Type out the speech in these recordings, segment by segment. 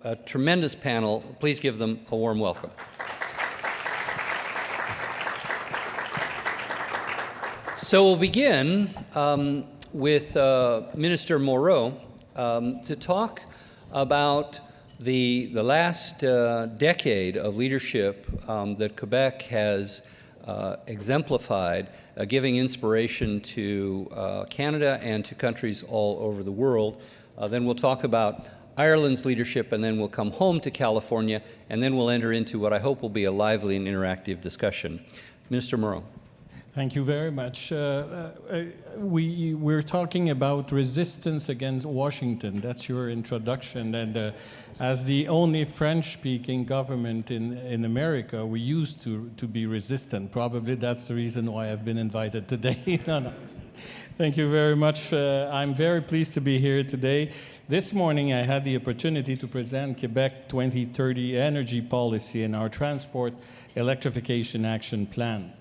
a tremendous panel. Please give them a warm welcome. So we'll begin with Minister Moreau to talk about the last decade of leadership that Quebec has exemplified, giving inspiration to Canada and to countries all over the world. Then we'll talk about Ireland's leadership, and then we'll come home to California, and then we'll enter into what I hope will be a lively and interactive discussion. Minister Moreau. Thank you very much. We're talking about resistance against Washington. That's your introduction. And as the only French-speaking government in America, we used to be resistant. Probably that's the reason why I've been invited today. No. Thank you very much. I'm very pleased to be here today. This morning, I had the opportunity to present Quebec 2030 energy policy and our transport electrification action plan.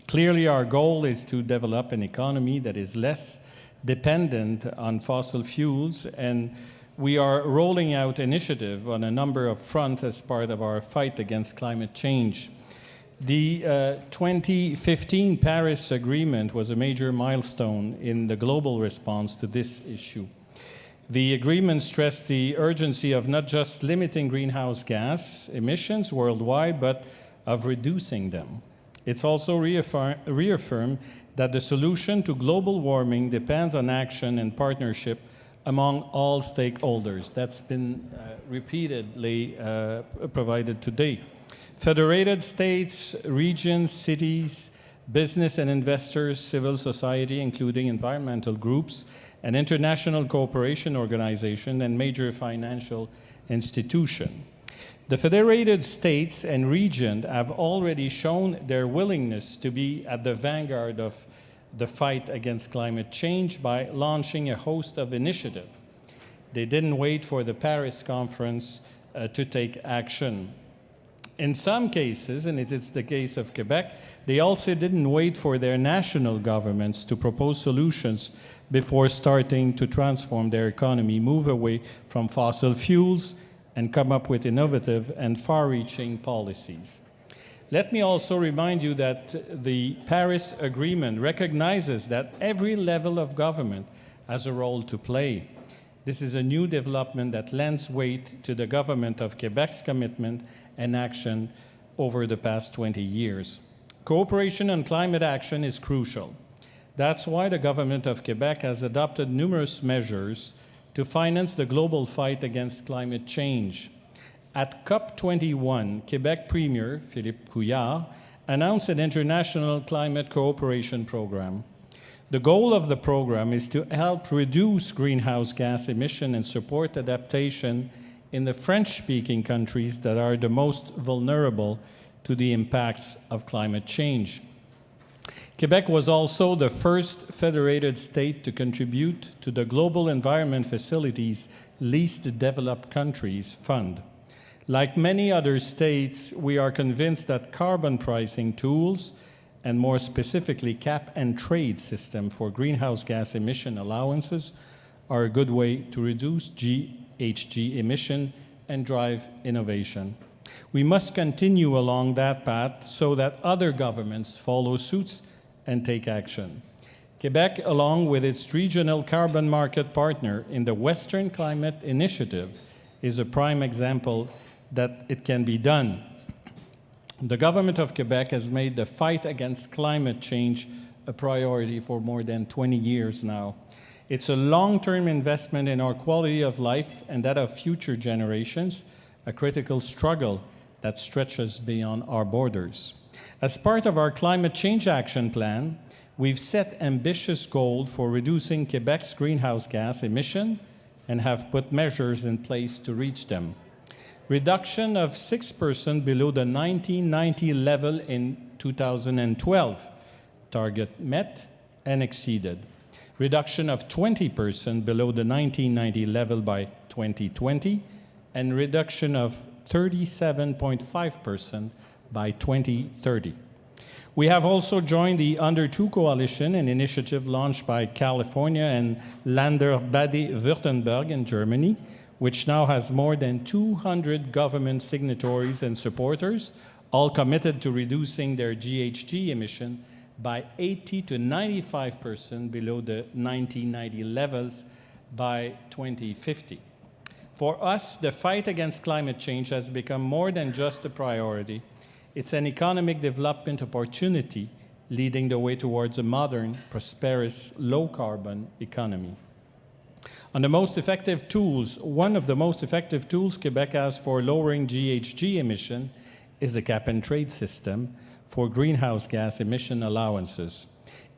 Clearly, our goal is to develop an economy that is less dependent on fossil fuels, and we are rolling out initiatives on a number of fronts as part of our fight against climate change. The 2015 Paris Agreement was a major milestone in the global response to this issue. The agreement stressed the urgency of not just limiting greenhouse gas emissions worldwide, but of reducing them. It's also reaffirmed that the solution to global warming depends on action and partnership among all stakeholders. That's been repeatedly provided today. Federated states, regions, cities, business and investors, civil society, including environmental groups, and international cooperation organizations and major financial institutions. The federated states and regions have already shown their willingness to be at the vanguard of the fight against climate change by launching a host of initiatives. They didn't wait for the Paris conference to take action. In some cases, and it is the case of Quebec, they also didn't wait for their national governments to propose solutions before starting to transform their economy, move away from fossil fuels, and come up with innovative and far-reaching policies. Let me also remind you that the Paris Agreement recognizes that every level of government has a role to play. This is a new development that lends weight to the government of Quebec's commitment and action over the past 20 years. Cooperation on climate action is crucial. That's why the government of Quebec has adopted numerous measures to finance the global fight against climate change. At COP21, Quebec Premier Philippe Couillard announced an international climate cooperation program. The goal of the program is to help reduce greenhouse gas emissions and support adaptation in the French-speaking countries that are the most vulnerable to the impacts of climate change. Quebec was also the first federated state to contribute to the Global Environment Facility's Least Developed Countries Fund. Like many other states, we are convinced that carbon pricing tools, and more specifically cap and trade system for greenhouse gas emission allowances, are a good way to reduce GHG emission and drive innovation. We must continue along that path so that other governments follow suit and take action. Quebec, along with its regional carbon market partner in the Western Climate Initiative, is a prime example that it can be done. The government of Quebec has made the fight against climate change a priority for more than 20 years now. It's a long-term investment in our quality of life and that of future generations, a critical struggle that stretches beyond our borders. As part of our climate change action plan, we've set ambitious goals for reducing Quebec's greenhouse gas emission and have put measures in place to reach them. Reduction of 6% below the 1990 level in 2012, target met and exceeded. Reduction of 20% below the 1990 level by 2020, and reduction of 37.5% by 2030. We have also joined the Under 2 Coalition, an initiative launched by California and Länder Baden-Württemberg in Germany, which now has more than 200 government signatories and supporters, all committed to reducing their GHG emission by 80 to 95% below the 1990 levels by 2050. For us, the fight against climate change has become more than just a priority. It's an economic development opportunity leading the way towards a modern, prosperous, low-carbon economy. On the most effective tools, one of the most effective tools Quebec has for lowering GHG emission is the cap-and-trade system for greenhouse gas emission allowances.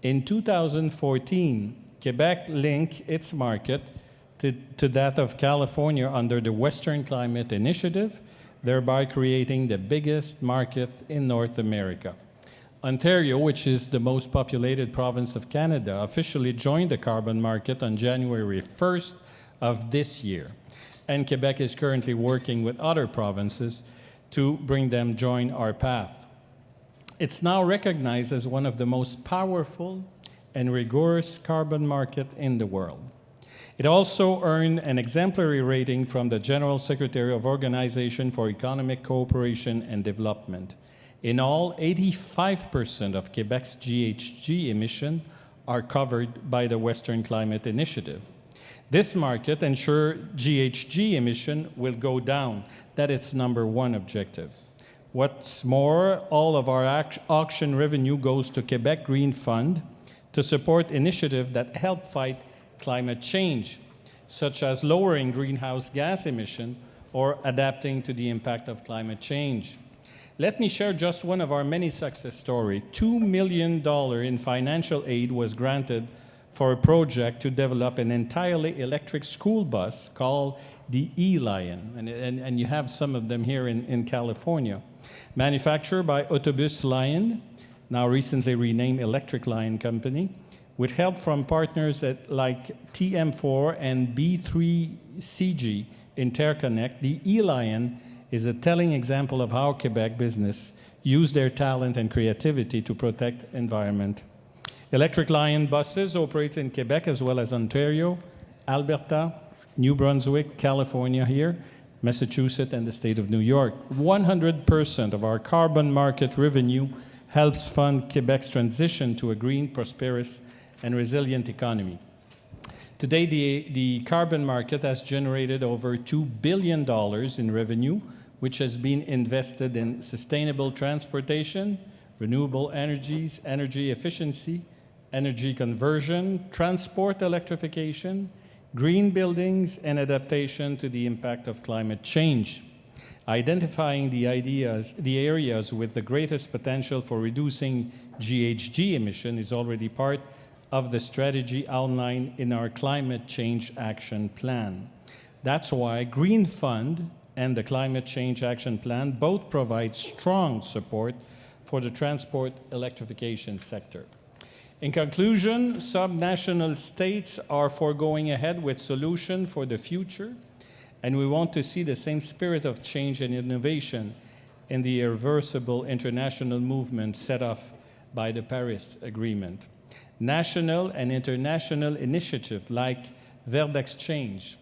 In 2014, Quebec linked its market to that of California under the Western Climate Initiative, thereby creating the biggest market in North America. Ontario, which is the most populated province of Canada, officially joined the carbon market on January 1st of this year. And Quebec is currently working with other provinces to bring them join our path. It's now recognized as one of the most powerful and rigorous carbon market in the world. It also earned an exemplary rating from the General Secretary of Organization for Economic Cooperation and Development. In all, 85% of Quebec's GHG emissions are covered by the Western Climate Initiative. This market ensures GHG emission will go down. That is number one objective. What's more, all of our auction revenue goes to Quebec Green Fund to support initiatives that help fight climate change, such as lowering greenhouse gas emission or adapting to the impact of climate change. Let me share just one of our many success stories. $2 million in financial aid was granted for a project to develop an entirely electric school bus called the E-Lion, and you have some of them here in California. Manufactured by Autobus Lion, now recently renamed Electric Lion Company, with help from partners like TM4 and B3CG Interconnect, the E-Lion is a telling example of how Quebec business use their talent and creativity to protect environment. Electric Lion buses operate in Quebec as well as Ontario, Alberta, New Brunswick, California here, Massachusetts, and the state of New York. 100% of our carbon market revenue helps fund Quebec's transition to a green, prosperous, and resilient economy. Today, the carbon market has generated over $2 billion in revenue, which has been invested in sustainable transportation, renewable energies, energy efficiency, energy conversion, transport electrification, green buildings, and adaptation to the impact of climate change. Identifying the areas with the greatest potential for reducing GHG emission is already part of the strategy outlined in our Climate Change Action Plan. That's why Green Fund and the Climate Change Action Plan both provide strong support for the transport electrification sector. In conclusion, subnational states are going ahead with solutions for the future, and we want to see the same spirit of change and innovation in the irreversible international movement set off by the Paris Agreement. National and international initiatives like VerdExchange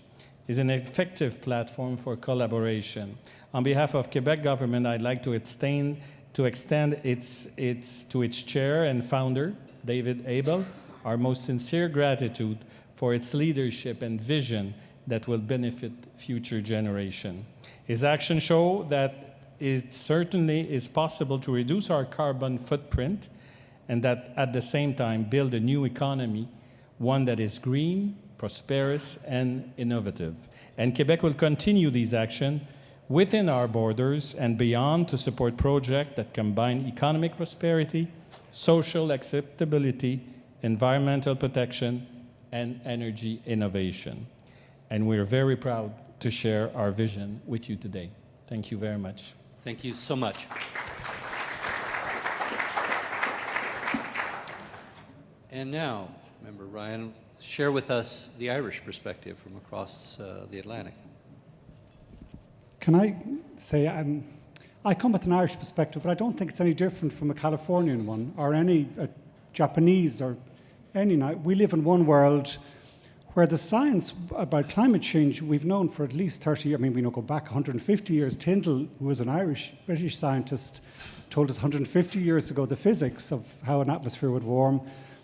is an effective platform for collaboration. On behalf of Quebec government, I'd like to extend to its chair and founder, David Abel, our most sincere gratitude for its leadership and vision that will benefit future generations. His actions show that it certainly is possible to reduce our carbon footprint and that at the same time build a new economy, one that is green, prosperous, and innovative. And Quebec will continue these actions within our borders and beyond to support projects that combine economic prosperity, social acceptability, environmental protection, and energy innovation. And we're very proud to share our vision with you today. Thank you very much. Thank you so much. And now, Member Ryan, share with us the Irish perspective from across the Atlantic. Can I say, I come with an Irish perspective, but I don't think it's any different from a Californian one or any Japanese or any. We live in one world where the science about climate change we've known for at least 30 years. I mean, we know go back 150 years. Tyndall, who was an British scientist, told us 150 years ago the physics of how an atmosphere would warm.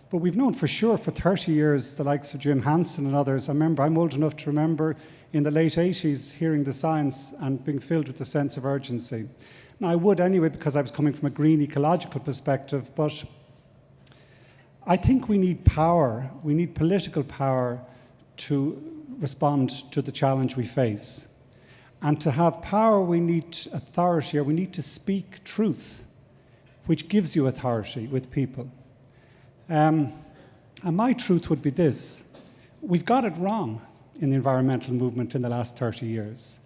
But we've known for sure for 30 years, the likes of Jim Hansen and others. I remember, I'm old enough to remember in the late 80s hearing the science and being filled with a sense of urgency. Now, I would anyway, because I was coming from a green ecological perspective, but I think we need power. We need political power to respond to the challenge we face. And to have power, we need authority, or we need to speak truth, which gives you authority with people. And my truth would be this: we've got it wrong in the environmental movement in the last 30 years.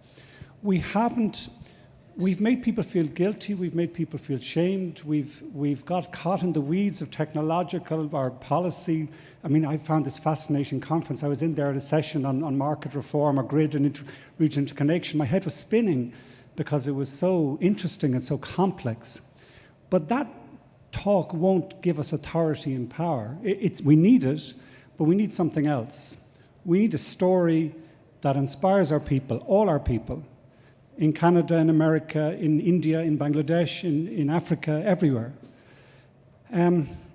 We've made people feel guilty, we've made people feel shamed, we've got caught in the weeds of technological or policy. I mean, I found this fascinating conference. I was in there at a session on market reform or grid and region interconnection. My head was spinning because it was so interesting and so complex. But that talk won't give us authority and power. We need it, but we need something else. We need a story that inspires our people, all our people, in Canada, in America, in India, in Bangladesh, in Africa, everywhere.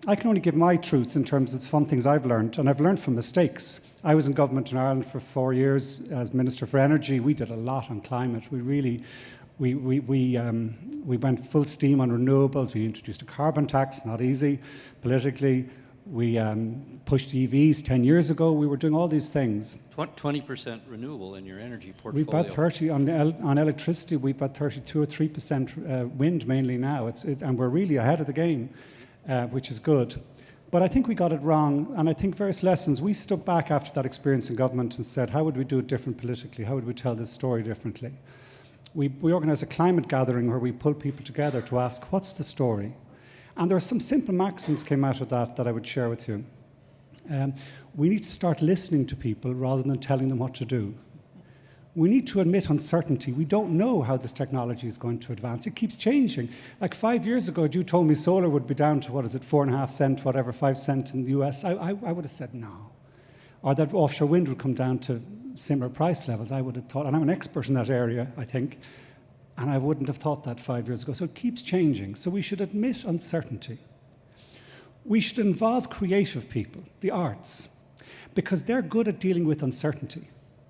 I can only give my truth in terms of some things I've learned, and I've learned from mistakes. I was in government in Ireland for 4 years as Minister for Energy. We did a lot on climate. We went full steam on renewables. We introduced a carbon tax, not easy politically. We pushed EVs 10 years ago. We were doing all these things. 20% renewable in your energy portfolio. We've got 30 on electricity. We've got 32 or 3% wind mainly now. And we're really ahead of the game, which is good. But I think we got it wrong, and I think various lessons. We stood back after that experience in government and said, how would we do it different politically? How would we tell this story differently? We organised a climate gathering where we pulled people together to ask, what's the story? And there are some simple maxims came out of that I would share with you. We need to start listening to people rather than telling them what to do. We need to admit uncertainty. We don't know how this technology is going to advance. It keeps changing. Like 5 years ago, you told me solar would be down to, 4.5 cents, whatever, 5 cents in the US. I would have said no. Or that offshore wind would come down to similar price levels. I would have thought, and I'm an expert in that area, I think, and I wouldn't have thought that 5 years ago. So it keeps changing. So we should admit uncertainty. We should involve creative people, the arts, because they're good at dealing with uncertainty.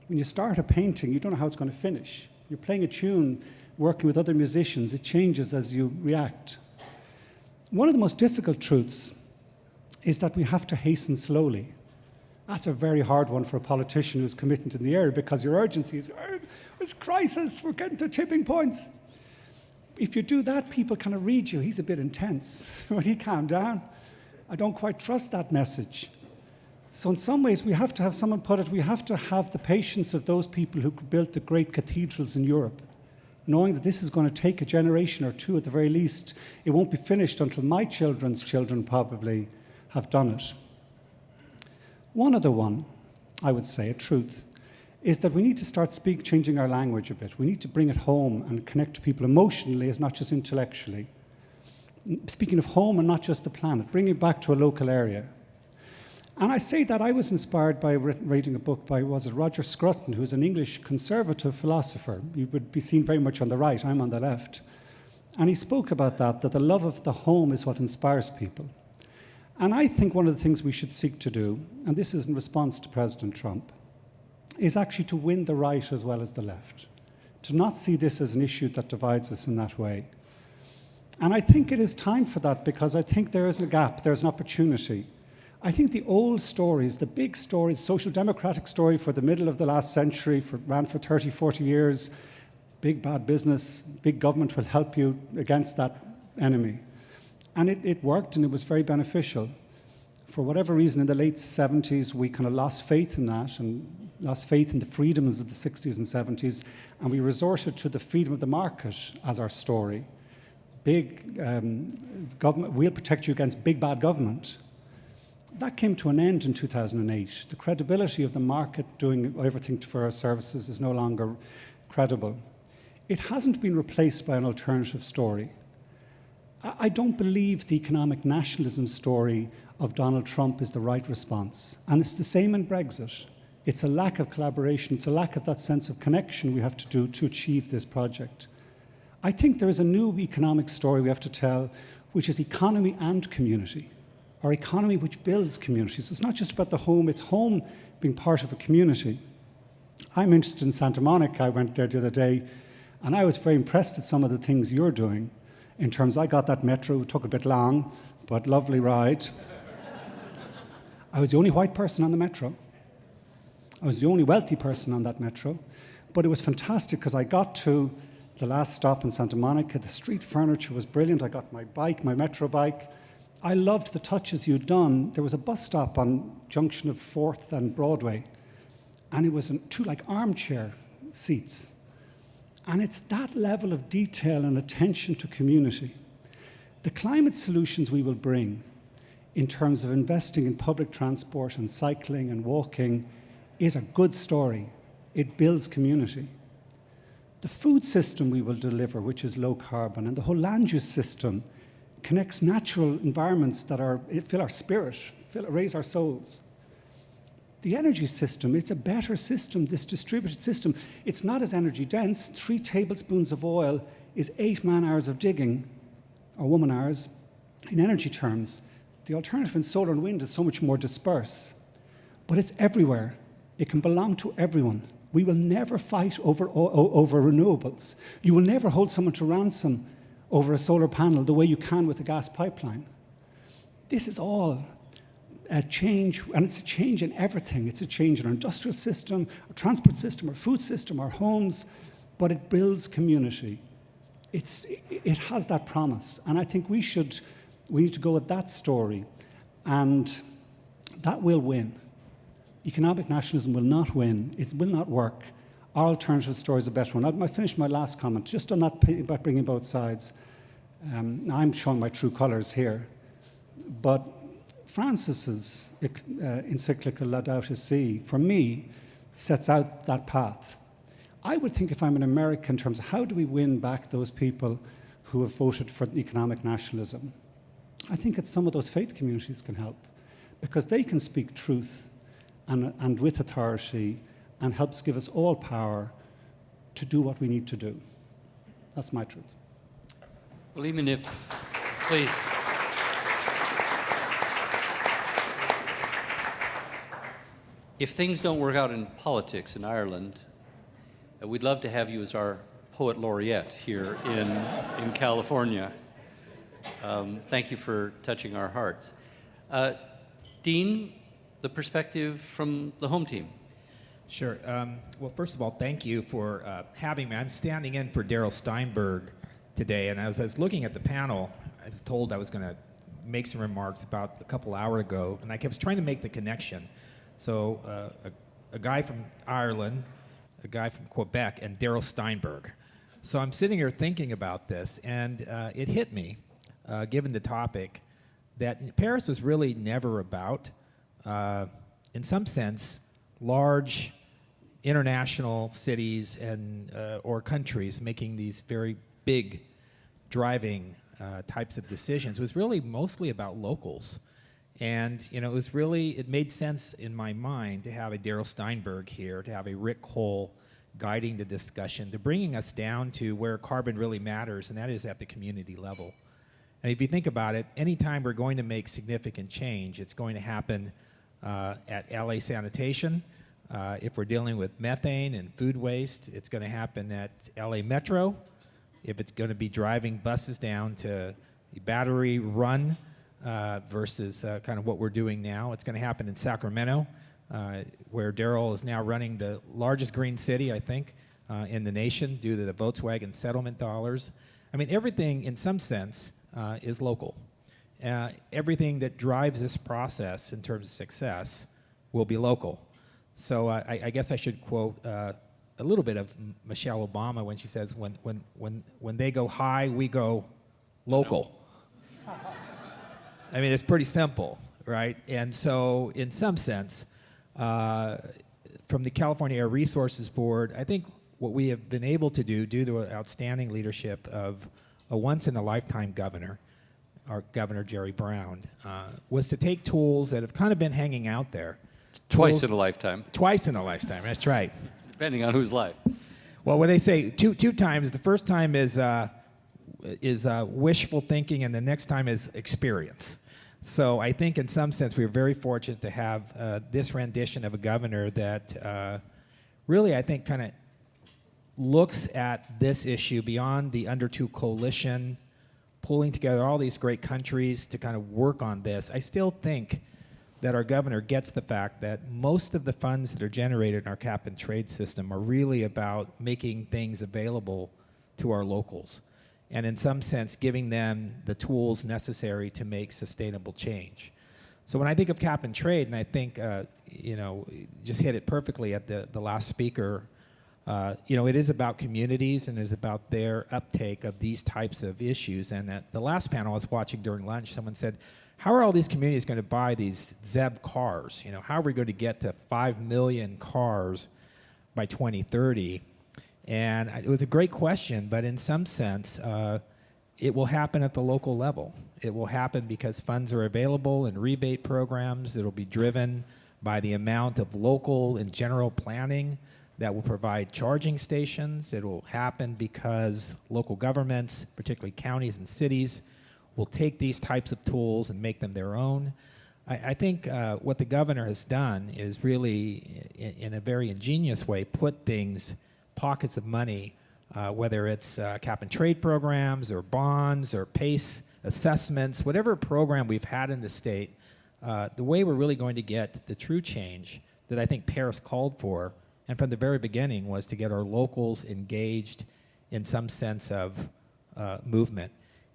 When you start a painting, you don't know how it's going to finish. You're playing a tune, working with other musicians. It changes as you react. One of the most difficult truths is that we have to hasten slowly. That's a very hard one for a politician who's committed in the area, because your urgency is, it's crisis, we're getting to tipping points. If you do that, people kind of read you. He's a bit intense. Will he calm down? I don't quite trust that message. So in some ways, we have to have someone put it, we have to have the patience of those people who built the great cathedrals in Europe, knowing that this is going to take a generation or two at the very least. It won't be finished until my children's children probably have done it. One other one, I would say, a truth, is that we need to start changing our language a bit. We need to bring it home and connect to people emotionally as not just intellectually. Speaking of home and not just the planet, bring it back to a local area. And I say that I was inspired by reading a book by, Roger Scruton, who's an English conservative philosopher. He would be seen very much on the right, I'm on the left. And he spoke about that the love of the home is what inspires people. And I think one of the things we should seek to do, and this is in response to President Trump, is actually to win the right as well as the left, to not see this as an issue that divides us in that way. And I think it is time for that, because I think there is a gap, there's an opportunity. I think the old stories, the big stories, social democratic story for the middle of the last century, ran for 30, 40 years, big bad business, big government will help you against that enemy. And it worked, and it was very beneficial. For whatever reason, in the late 70s, we kind of lost faith in that and lost faith in the freedoms of the 60s and 70s, and we resorted to the freedom of the market as our story. Big government, we'll protect you against big bad government. That came to an end in 2008. The credibility of the market doing everything for our services is no longer credible. It hasn't been replaced by an alternative story. I don't believe the economic nationalism story of Donald Trump is the right response. And it's the same in Brexit. It's a lack of collaboration. It's a lack of that sense of connection we have to do to achieve this project. I think there is a new economic story we have to tell, which is economy and community, or economy which builds communities. It's not just about the home, it's home being part of a community. I'm interested in Santa Monica. I went there the other day, and I was very impressed at some of the things you're doing. In terms, I got that metro, it took a bit long, but lovely ride. I was the only white person on the metro. I was the only wealthy person on that metro, but it was fantastic because I got to the last stop in Santa Monica. The street furniture was brilliant. I got my bike, my metro bike. I loved the touches you'd done. There was a bus stop on junction of 4th and Broadway, and it was two like armchair seats. And it's that level of detail and attention to community. The climate solutions we will bring in terms of investing in public transport and cycling and walking is a good story. It builds community. The food system we will deliver, which is low carbon, and the whole land use system connects natural environments that fill our spirit, raise our souls. The energy system, it's a better system, this distributed system. It's not as energy dense. 3 tablespoons of oil is 8 man-hours of digging, or woman-hours, in energy terms. The alternative in solar and wind is so much more dispersed. But it's everywhere. It can belong to everyone. We will never fight over renewables. You will never hold someone to ransom over a solar panel the way you can with a gas pipeline. This is all a change, and it's a change in everything. It's a change in our industrial system, our transport system, our food system, our homes, but it builds community. It has that promise, and I think we need to go with that story, and that will win. Economic nationalism will not win. It will not work. Our alternative story is a better one. I'll finish my last comment just on that about bringing both sides. I'm showing my true colours here, but Francis's encyclical Laudato Si, for me, sets out that path. I would think if I'm an American in terms of how do we win back those people who have voted for economic nationalism, I think it's some of those faith communities can help because they can speak truth and with authority and helps give us all power to do what we need to do. That's my truth. Well, even if, please. If things don't work out in politics in Ireland, we'd love to have you as our poet laureate here in California. Thank you for touching our hearts. Dean, the perspective from the home team. Sure. Well, first of all, thank you for having me. I'm standing in for Darrell Steinberg today, and as I was looking at the panel, I was told I was going to make some remarks about a couple hours ago, and I kept trying to make the connection. So a guy from Ireland, a guy from Quebec, and Darrell Steinberg. So I'm sitting here thinking about this, and it hit me, given the topic, that Paris was really never about, in some sense, large international cities and or countries making these very big driving types of decisions. It was really mostly about locals. And it made sense in my mind to have a Darrell Steinberg here, to have a Rick Cole guiding the discussion, to bringing us down to where carbon really matters, and that is at the community level. And if you think about it, anytime we're going to make significant change, it's going to happen at LA Sanitation. If we're dealing with methane and food waste, it's going to happen at LA Metro. If it's going to be driving buses down to battery run versus kind of what we're doing now, it's going to happen in Sacramento, where Darrell is now running the largest green city, I think, in the nation due to the Volkswagen settlement dollars. I mean, everything in some sense is local. Everything that drives this process in terms of success will be local. So I guess I should quote a little bit of Michelle Obama when she says, when they go high, we go local. I mean, it's pretty simple, right? And so in some sense, from the California Air Resources Board, I think what we have been able to do, due to outstanding leadership of a once-in-a-lifetime governor, our Governor Jerry Brown, was to take tools that have kind of been hanging out there Twice in a lifetime, Twice in a lifetime. That's right. depending on whose life. Well, when they say two times, the first time is wishful thinking, and the next time is experience. So I think in some sense we are very fortunate to have this rendition of a governor that really, I think, kind of looks at this issue beyond the Under 2 coalition, pulling together all these great countries to kind of work on this. I still think that our governor gets the fact that most of the funds that are generated in our cap and trade system are really about making things available to our locals, and in some sense giving them the tools necessary to make sustainable change. So when I think of cap and trade, and I think, just hit it perfectly at the last speaker, it is about communities and it is about their uptake of these types of issues. And at the last panel I was watching during lunch, someone said, how are all these communities going to buy these ZEV cars? How are we going to get to 5 million cars by 2030? And it was a great question, but in some sense, it will happen at the local level. It will happen because funds are available in rebate programs. It'll be driven by the amount of local and general planning that will provide charging stations. It will happen because local governments, particularly counties and cities, will take these types of tools and make them their own. I think what the governor has done is really, in a very ingenious way, put pockets of money, whether it's cap and trade programs or bonds or PACE assessments, whatever program we've had in the state, the way we're really going to get the true change that I think Paris called for, and from the very beginning, was to get our locals engaged in some sense of movement.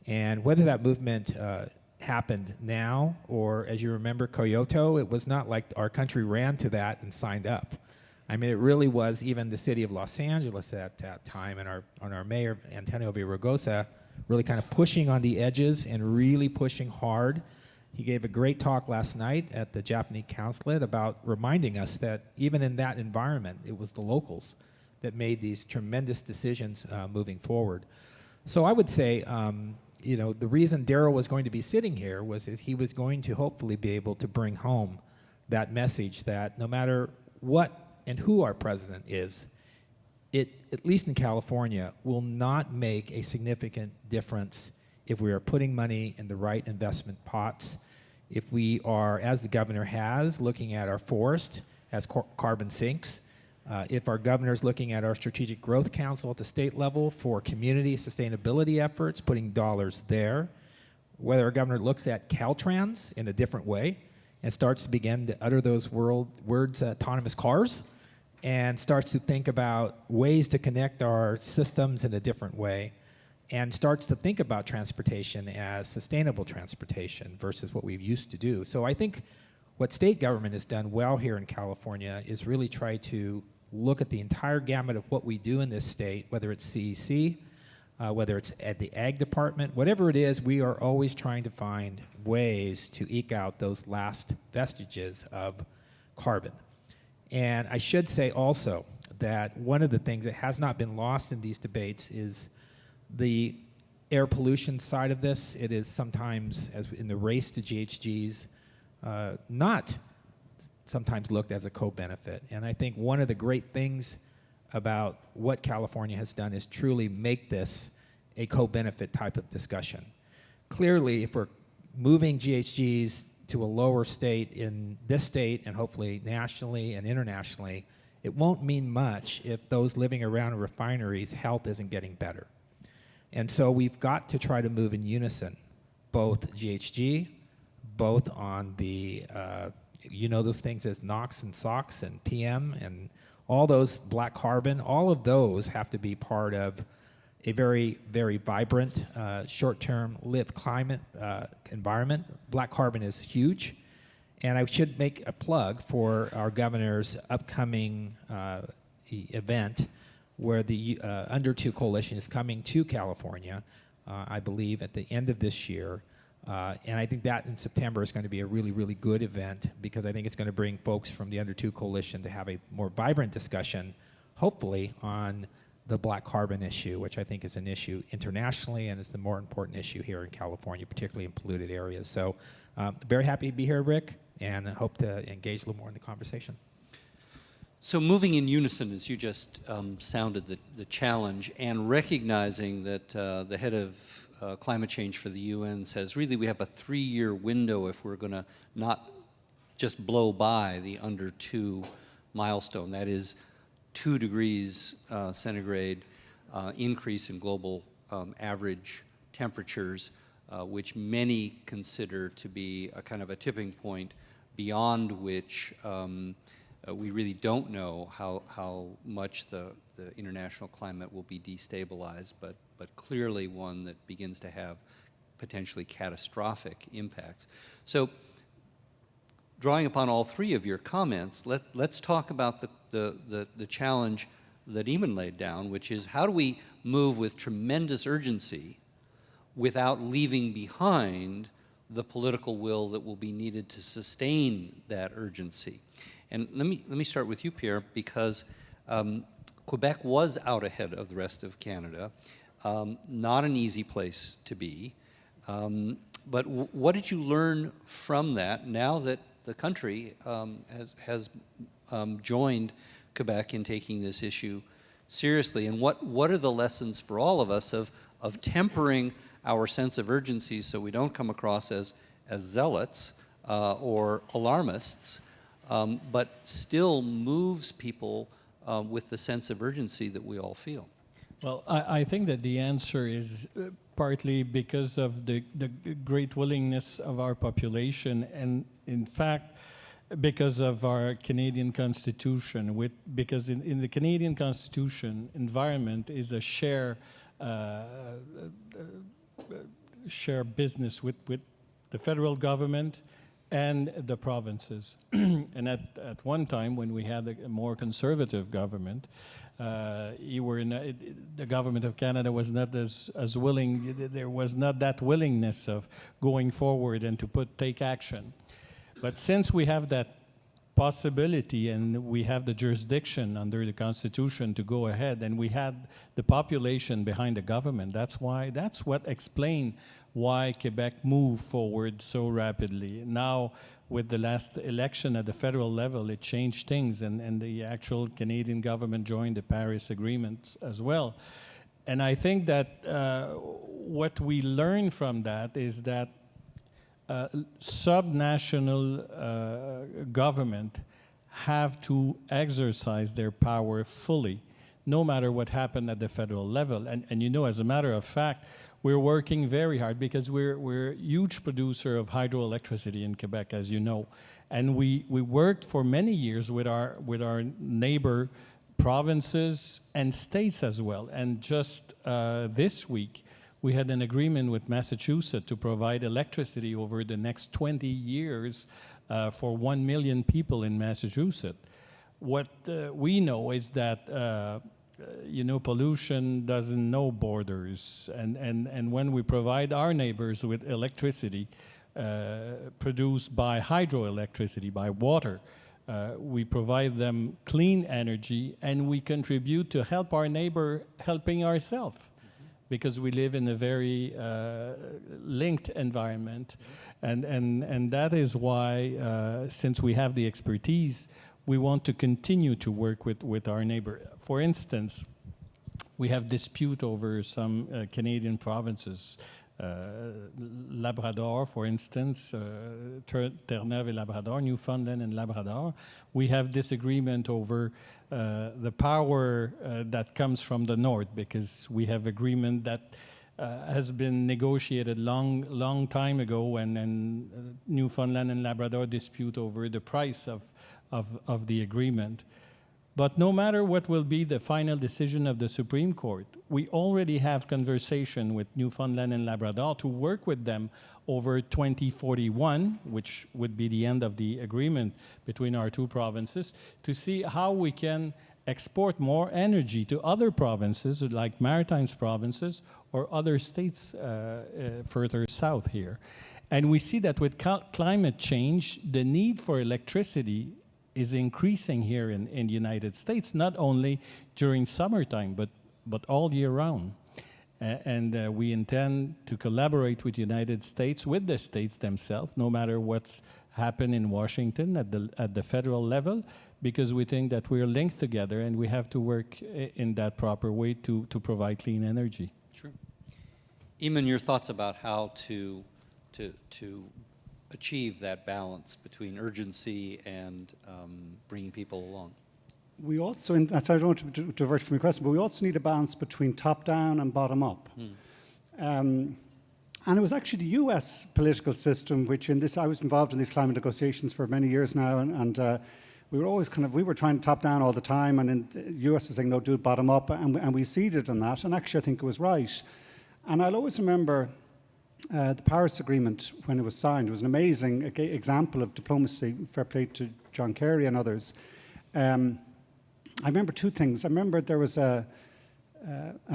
And whether that movement happened now, or as you remember, Kyoto, it was not like our country ran to that and signed up. I mean, it really was even the city of Los Angeles at that time, and our mayor, Antonio Villaraigosa, really kind of pushing on the edges and really pushing hard. He gave a great talk last night at the Japanese Consulate about reminding us that even in that environment, it was the locals that made these tremendous decisions moving forward. So I would say, the reason Darrell was going to be sitting here was he was going to hopefully be able to bring home that message that no matter what and who our president is, it, at least in California, will not make a significant difference if we are putting money in the right investment pots, if we are, as the governor has, looking at our forest as carbon sinks, if our governor is looking at our Strategic Growth Council at the state level for community sustainability efforts, putting dollars there, whether our governor looks at Caltrans in a different way and starts to begin to utter those words, autonomous cars, and starts to think about ways to connect our systems in a different way, and starts to think about transportation as sustainable transportation versus what we've used to do. So I think what state government has done well here in California is really try to look at the entire gamut of what we do in this state, whether it's CEC, whether it's at the Ag Department, whatever it is, we are always trying to find ways to eke out those last vestiges of carbon. And I should say also that one of the things that has not been lost in these debates is the air pollution side of this. It is sometimes, as in the race to GHGs, not sometimes looked as a co-benefit. And I think one of the great things about what California has done is truly make this a co-benefit type of discussion. Clearly, if we're moving GHGs to a lower state in this state and hopefully nationally and internationally, it won't mean much if those living around refineries' health isn't getting better. And so we've got to try to move in unison, both GHG, both on the, those things as NOx and SOx and PM and all those black carbon, all of those have to be part of a very, very vibrant short-term lived climate environment. Black carbon is huge. And I should make a plug for our governor's upcoming event where the Under 2 Coalition is coming to California, I believe, at the end of this year. And I think that in September is going to be a really, really good event because I think it's going to bring folks from the Under 2 Coalition to have a more vibrant discussion, hopefully, on the black carbon issue, which I think is an issue internationally and is the more important issue here in California, particularly in polluted areas. So very happy to be here, Rick, and I hope to engage a little more in the conversation. So moving in unison, as you just sounded the challenge, and recognizing that the head of climate change for the UN says, really, we have a 3-year window if we're going to not just blow by the under 2 milestone. That is 2 degrees centigrade increase in global average temperatures, which many consider to be a kind of a tipping point beyond which we really don't know how much the international climate will be destabilized, but clearly one that begins to have potentially catastrophic impacts. So, drawing upon all 3 of your comments, let's talk about the challenge that Eamon laid down, which is how do we move with tremendous urgency without leaving behind the political will that will be needed to sustain that urgency. And let me start with you, Pierre, because Quebec was out ahead of the rest of Canada. Not an easy place to be. But what did you learn from that now that the country has joined Quebec in taking this issue seriously? And what are the lessons for all of us of tempering our sense of urgency so we don't come across as zealots or alarmists, but still moves people with the sense of urgency that we all feel? Well, I think that the answer is partly because of the great willingness of our population, and in fact, because of our Canadian Constitution. Because in the Canadian Constitution, environment is a share business with the federal government and the provinces. And at one time, when we had a more conservative government, the government of Canada was not as willing. There was not that willingness of going forward and to take action. But since we have that possibility and we have the jurisdiction under the Constitution to go ahead, and we had the population behind the government, that's what explained why Quebec moved forward so rapidly. Now, with the last election at the federal level, it changed things, and the actual Canadian government joined the Paris Agreement as well. And I think that what we learn from that is that subnational government have to exercise their power fully, no matter what happened at the federal level. And you know, as a matter of fact, we're working very hard because we're a huge producer of hydroelectricity in Quebec, as you know. And we worked for many years with our neighbor provinces and states as well. And just this week, we had an agreement with Massachusetts to provide electricity over the next 20 years for 1 million people in Massachusetts. What we know is that pollution doesn't know borders, and when we provide our neighbors with electricity produced by hydroelectricity, by water, we provide them clean energy, and we contribute to help our neighbor helping ourselves, because we live in a very linked environment, and that is why, since we have the expertise, we want to continue to work with our neighbor. For instance, we have dispute over some Canadian provinces. Labrador, for instance, Terre-Neuve et Labrador, Newfoundland and Labrador. We have disagreement over the power that comes from the north, because we have agreement that has been negotiated long time ago, and Newfoundland and Labrador dispute over the price of the agreement. But no matter what will be the final decision of the Supreme Court, we already have conversation with Newfoundland and Labrador to work with them over 2041, which would be the end of the agreement between our two provinces, to see how we can export more energy to other provinces, like Maritimes provinces or other states further south here. And we see that with climate change, the need for electricity is increasing here in the United States, not only during summertime, but all year round. And we intend to collaborate with the United States, with the states themselves, no matter what's happen in Washington at the federal level, because we think that we're linked together and we have to work in that proper way to provide clean energy. Sure. Eamon, your thoughts about how to achieve that balance between urgency and bringing people along? We also, so I don't want to divert from your question, but we also need a balance between top-down and bottom-up. And it was actually the US political system, which I was involved in these climate negotiations for many years now, and we were always we were trying top down all the time, and then the US was saying, no, do it bottom up, and we ceded on that, and actually I think it was right. And I'll always remember the Paris Agreement when it was signed. It was an amazing example of diplomacy, fair play to John Kerry and others. I remember two things. I remember there was an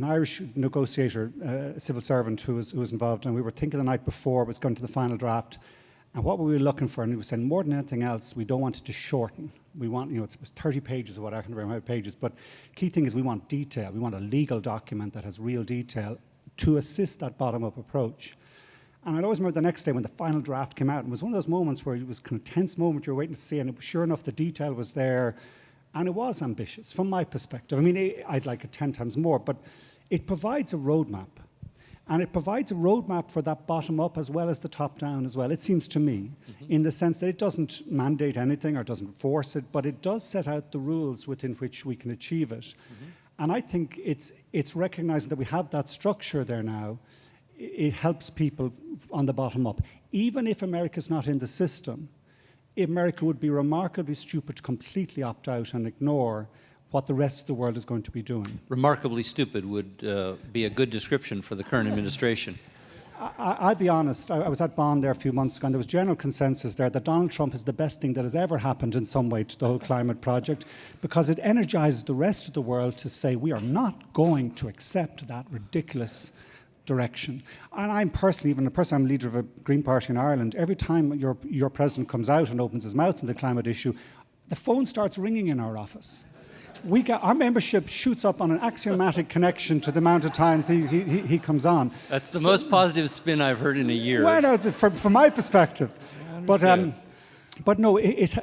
Irish negotiator, a civil servant who was involved, and we were thinking the night before was going to the final draft, and what were we looking for? And he was saying, more than anything else, we don't want it to shorten. We want, it was 30 pages or what, I can't remember how many pages, but key thing is we want detail. We want a legal document that has real detail to assist that bottom-up approach. And I always remember the next day when the final draft came out, and it was one of those moments where it was kind of tense moment you were waiting to see, and sure enough, the detail was there. And it was ambitious from my perspective. I mean, I'd like it 10 times more, but it provides a roadmap. And it provides a roadmap for that bottom-up as well as the top-down as well, it seems to me, in the sense that it doesn't mandate anything or doesn't force it, but it does set out the rules within which we can achieve it. And I think it's recognizing that we have that structure there now. It helps people on the bottom-up. Even if America's not in the system, America would be remarkably stupid to completely opt out and ignore what the rest of the world is going to be doing. Remarkably stupid would be a good description for the current administration. I'll be honest, I was at Bonn there a few months ago, and there was general consensus there that Donald Trump is the best thing that has ever happened in some way to the whole climate project, because it energizes the rest of the world to say we are not going to accept that ridiculous direction. And I'm personally, I'm leader of a Green Party in Ireland, every time your president comes out and opens his mouth on the climate issue, the phone starts ringing in our office. Our membership shoots up on an axiomatic connection to the amount of times he comes on. That's the most positive spin I've heard in a year. Well, no, it's from my perspective. But no, it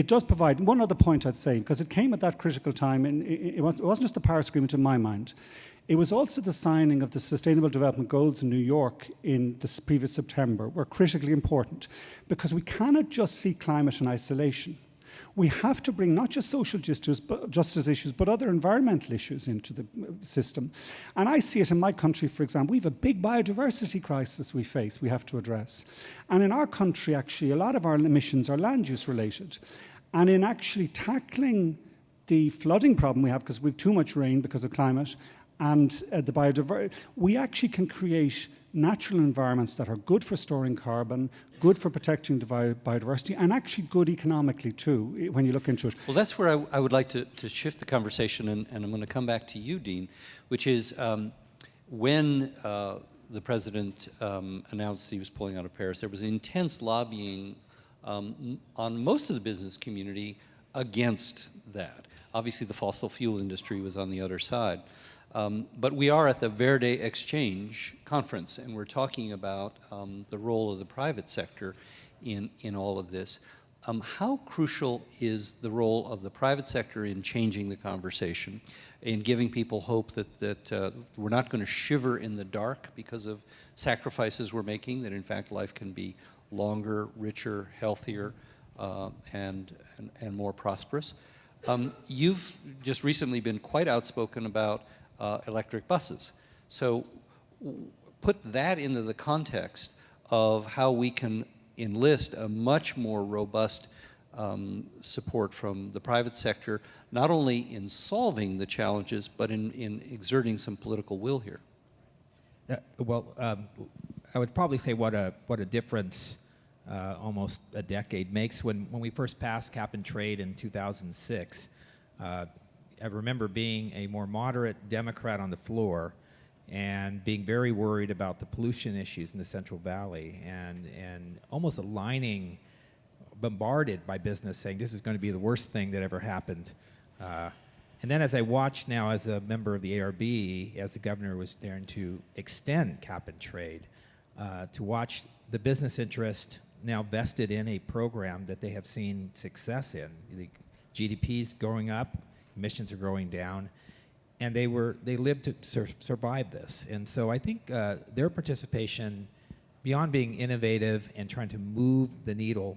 does provide one other point I'd say, because it came at that critical time, and it wasn't just the Paris Agreement in my mind. It was also the signing of the Sustainable Development Goals in New York in the previous September were critically important, because we cannot just see climate in isolation. We have to bring not just social justice issues, but other environmental issues into the system. And I see it in my country, for example. We have a big biodiversity crisis we face, we have to address. And in our country, actually, a lot of our emissions are land use related. And in actually tackling the flooding problem we have, because we have too much rain because of climate, and the biodiversity, we actually can create natural environments that are good for storing carbon, good for protecting the biodiversity, and actually good economically too, when you look into it. Well, that's where I would like to shift the conversation, and I'm going to come back to you, Dean, which is when the president announced he was pulling out of Paris, there was intense lobbying on most of the business community against that. Obviously, the fossil fuel industry was on the other side. But we are at the Verde Exchange conference, and we're talking about the role of the private sector in all of this. How crucial is the role of the private sector in changing the conversation, in giving people hope that we're not going to shiver in the dark because of sacrifices we're making, that in fact life can be longer, richer, healthier, and more prosperous? You've just recently been quite outspoken about electric buses. So put that into the context of how we can enlist a much more robust support from the private sector, not only in solving the challenges, but in exerting some political will here. I would probably say what a difference almost a decade makes. When we first passed cap and trade in 2006, I remember being a more moderate Democrat on the floor and being very worried about the pollution issues in the Central Valley, and almost bombarded by business saying this is going to be the worst thing that ever happened. And then as I watched now as a member of the ARB, as the governor was daring to extend cap and trade, to watch the business interest now vested in a program that they have seen success in. The GDP's going up, emissions are going down, and they lived to survive this. And so I think their participation, beyond being innovative and trying to move the needle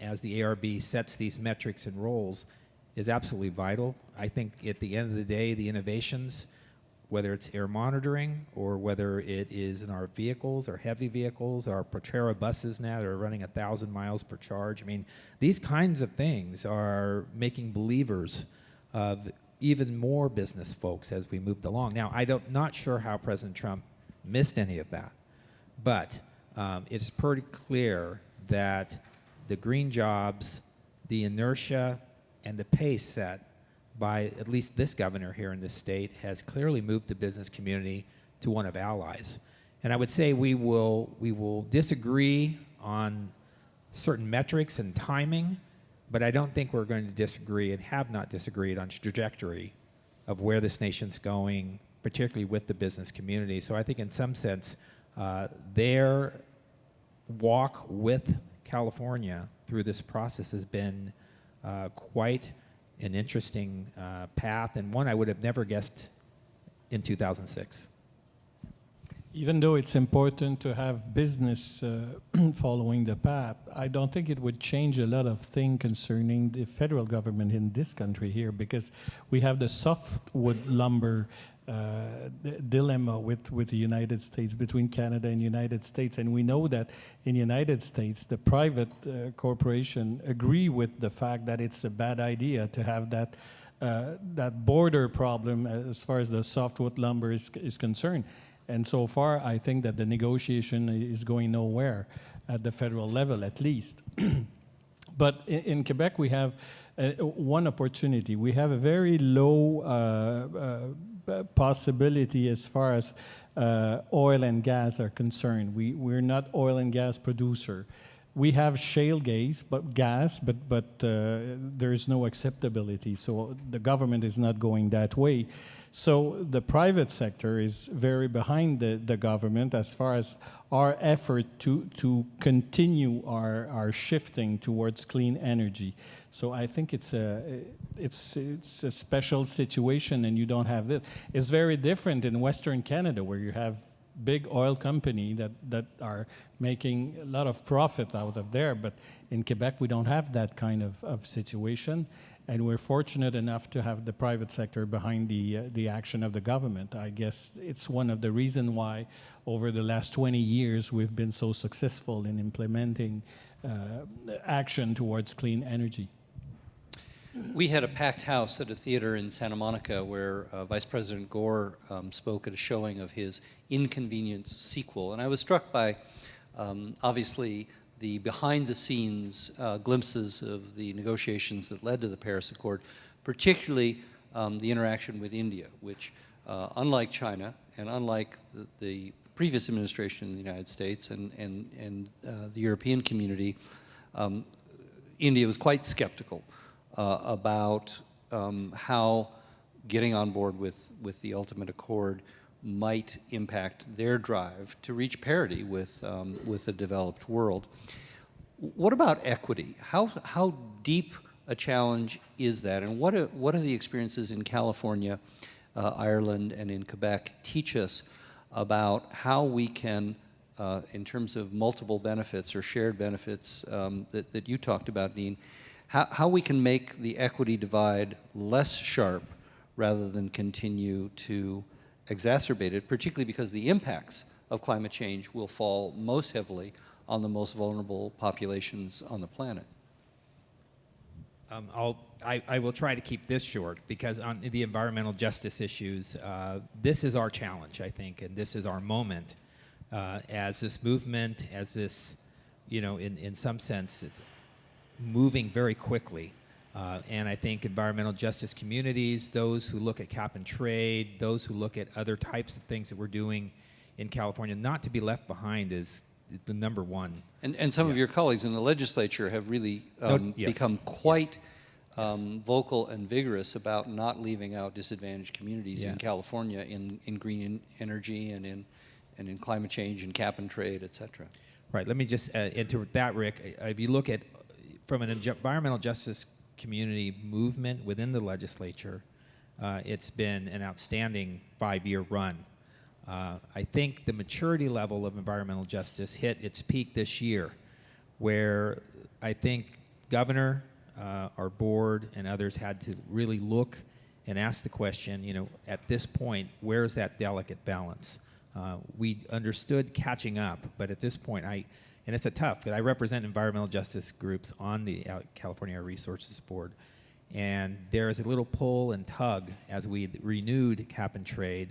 as the ARB sets these metrics and roles, is absolutely vital. I think at the end of the day, the innovations, whether it's air monitoring or whether it is in our vehicles, our heavy vehicles, our Proterra buses now that are running 1,000 miles per charge. I mean, these kinds of things are making believers of even more business folks as we moved along. Now, not sure how President Trump missed any of that, but it is pretty clear that the green jobs, the inertia, and the pace set by at least this governor here in this state has clearly moved the business community to one of allies. And I would say we will disagree on certain metrics and timing, but I don't think we're going to disagree and have not disagreed on trajectory of where this nation's going, particularly with the business community. So I think in some sense, their walk with California through this process has been quite an interesting path, and one I would have never guessed in 2006. Even though it's important to have business following the path, I don't think it would change a lot of things concerning the federal government in this country here, because we have the softwood lumber dilemma with the United States, between Canada and United States. And we know that in the United States, the private corporation agree with the fact that it's a bad idea to have that border problem as far as the softwood lumber is concerned. And so far, I think that the negotiation is going nowhere at the federal level, at least. But in Quebec, we have one opportunity. We have a very low possibility as far as oil and gas are concerned. We're not oil and gas producer. We have shale gas, but there is no acceptability. So the government is not going that way. So the private sector is very behind the government as far as our effort to continue our shifting towards clean energy. So I think it's a special situation, and you don't have this. It's very different in Western Canada, where you have big oil company that are making a lot of profit out of there. But in Quebec, we don't have that kind of situation. And we're fortunate enough to have the private sector behind the action of the government. I guess it's one of the reasons why over the last 20 years we've been so successful in implementing action towards clean energy. We had a packed house at a theater in Santa Monica where Vice President Gore spoke at a showing of his Inconvenience sequel. And I was struck by, obviously, the behind-the-scenes glimpses of the negotiations that led to the Paris Accord, particularly the interaction with India, which, unlike China and unlike the previous administration in the United States and the European community, India was quite skeptical about how getting on board with the ultimate accord might impact their drive to reach parity with the developed world. What about equity? How deep a challenge is that, and what are the experiences in California, Ireland, and in Quebec teach us about how we can, in terms of multiple benefits or shared benefits that you talked about, Dean, how we can make the equity divide less sharp rather than continue to exacerbate it, particularly because the impacts of climate change will fall most heavily on the most vulnerable populations on the planet. I will try to keep this short, because on the environmental justice issues, this is our challenge, I think, and this is our moment as this movement, as this, in some sense, it's moving very quickly. And I think environmental justice communities, those who look at cap and trade, those who look at other types of things that we're doing in California, not to be left behind is the number one. And some of your colleagues in the legislature have really become quite vocal and vigorous about not leaving out disadvantaged communities in California in green energy and in climate change and cap and trade, et cetera. Right. Let me just into that, Rick. If you look at from an environmental justice community movement within the legislature, it's been an outstanding 5-year run. I think the maturity level of environmental justice hit its peak this year, where I think governor, our board, and others had to really look and ask the question, you know, at this point, where's that delicate balance? We understood catching up, but at this point, and it's a tough, because I represent environmental justice groups on the California Air Resources Board, and there is a little pull and tug as we renewed cap and trade,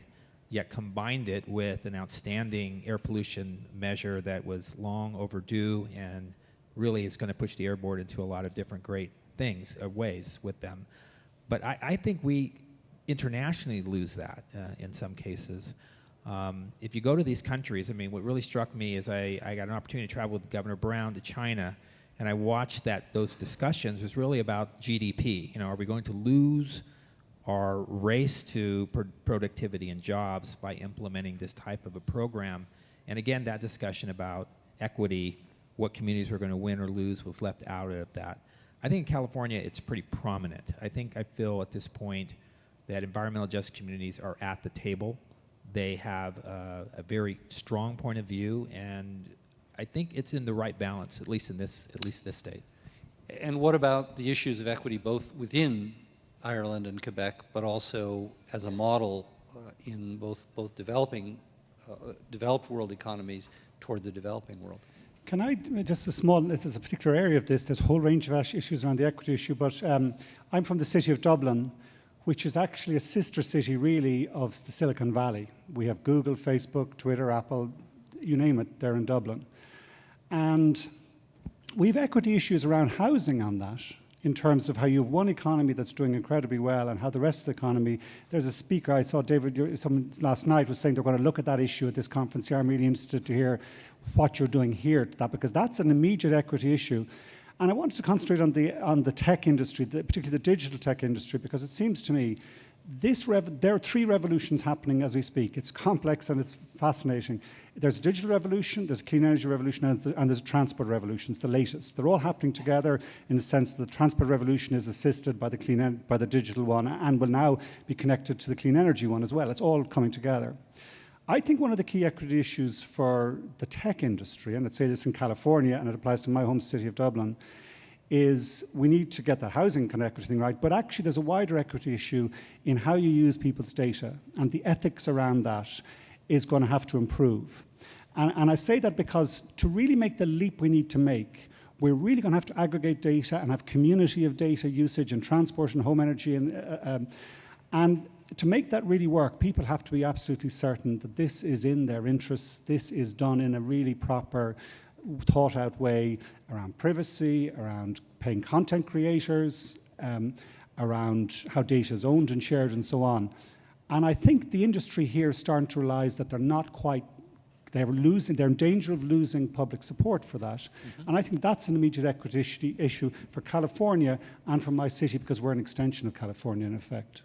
yet combined it with an outstanding air pollution measure that was long overdue and really is going to push the Air Board into a lot of different great things, ways with them. But I think we internationally lose that in some cases. If you go to these countries, I mean, what really struck me is I got an opportunity to travel with Governor Brown to China, and I watched those discussions was really about GDP. You know, are we going to lose our race to productivity and jobs by implementing this type of a program? And again, that discussion about equity, what communities were going to win or lose, was left out of that. I think in California, it's pretty prominent. I feel at this point that environmental justice communities are at the table. They have a very strong point of view, and I think it's in the right balance, at least this state. And what about the issues of equity both within Ireland and Quebec, but also as a model in both developed world economies toward the developing world? Can I just this is a particular area of this, there's a whole range of issues around the equity issue, but I'm from the city of Dublin, which is actually a sister city really of the Silicon Valley. We have Google, Facebook, Twitter, Apple, you name it, they're in Dublin. And we have equity issues around housing on that, in terms of how you have one economy that's doing incredibly well and how the rest of the economy, there's a speaker, I saw someone last night was saying they're going to look at that issue at this conference here. I'm really interested to hear what you're doing here to that, because that's an immediate equity issue. And I wanted to concentrate on the tech industry, particularly the digital tech industry, because it seems to me there are 3 revolutions happening as we speak. It's complex and it's fascinating. There's a digital revolution, there's a clean energy revolution, and there's a transport revolution. It's the latest. They're all happening together in the sense that the transport revolution is assisted by the digital one and will now be connected to the clean energy one as well. It's all coming together. I think one of the key equity issues for the tech industry, and I'd say this in California, and it applies to my home city of Dublin, is we need to get the housing connectivity thing right, but actually there's a wider equity issue in how you use people's data, and the ethics around that is going to have to improve. And I say that because to really make the leap we need to make, we're really going to have to aggregate data and have community of data usage and transport and home energy. And to make that really work, people have to be absolutely certain that this is in their interests, this is done in a really proper, thought-out way around privacy, around paying content creators, around how data is owned and shared and so on. And I think the industry here is starting to realize that they're in danger of losing public support for that. Mm-hmm. And I think that's an immediate equity issue for California and for my city, because we're an extension of California in effect.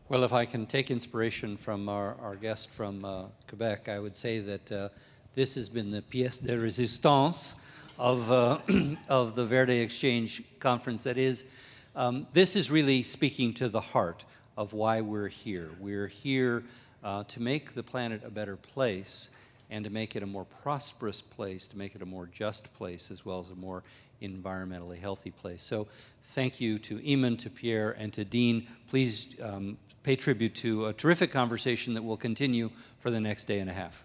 Well, if I can take inspiration from our guest from Quebec, I would say that this has been the pièce de résistance of the Verde Exchange Conference. That is, this is really speaking to the heart of why we're here. We're here to make the planet a better place and to make it a more prosperous place, to make it a more just place, as well as a more environmentally healthy place. So thank you to Eamon, to Pierre, and to Dean. Please pay tribute to a terrific conversation that will continue for the next day and a half.